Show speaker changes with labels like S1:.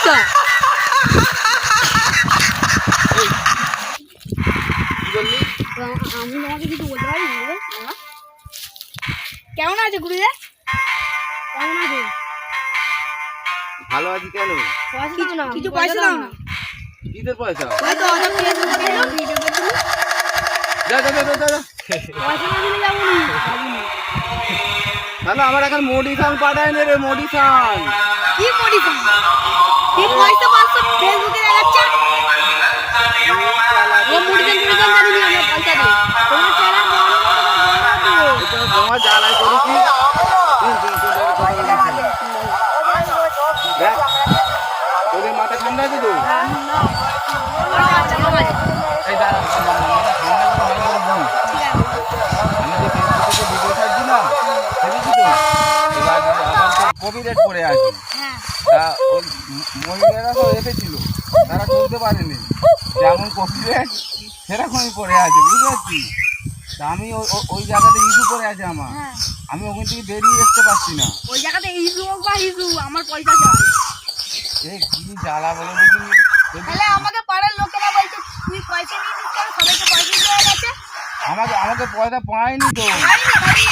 S1: সমস্যা? আমি তোমাকে কিছু বলতে পারি না। কেমন আছে গুরুদেব? কেমন আছে?
S2: ভালো আছি কেন?
S1: কিছু না, কিছু পয়সা দাও না।
S2: কিসের পয়সা?
S1: হয়তো অর্ডার পেয়ে
S2: যা যা যা যা যা।
S1: পয়সা না দিলে যাবো না।
S2: তাহলে আমার এখন মোডিসান পাঠায় নে রে, মোডিসান।
S1: কি মডিফাই? কি পয়সা পাচ্ছ ফেসবুকে দেখাচ্ছে? ও মডিফাই জানি না, আমরা পয়সা দেই। তোমার চ্যানেল বন্ধ করে দিও।
S2: এটা তোমার জ্বালায় করেছি। দেখ, তোদের মাথা ঠান্ডা আছে তো? এই দাঁড়া, মাথা ঠান্ডা করে ভালো করে বল। আমি যে ফেসবুকে ভিডিও ছাড়ছিলাম, দেখেছি তো? এবার আবার তো কপিরাইট করে আছি। তা ওই মহিলারা তো এসেছিল, তারা চলতে পারেনি, যেমন কপিরাইট সেরকমই পড়ে আছে, বুঝতে পারছিস? তা আমি ওই জায়গাতে ইস্যু করে আছে আমার, আমি ওখান থেকে বেরিয়ে আসতে পারছি না।
S1: ওই জায়গাতে ইস্যু হোক বা ইস্যু, আমার পয়সা চাই।
S2: এই কি জ্বালা বলে দেখিনি।
S1: তাহলে আমাকে পাড়ার লোকেরা বলছে তুই পয়সা নিয়েছিস কেন? সবাইকে পয়সা দিয়ে গেছে।
S2: আমাকে পয়সা পাইনি তো।
S1: পাইনি, পাইনি।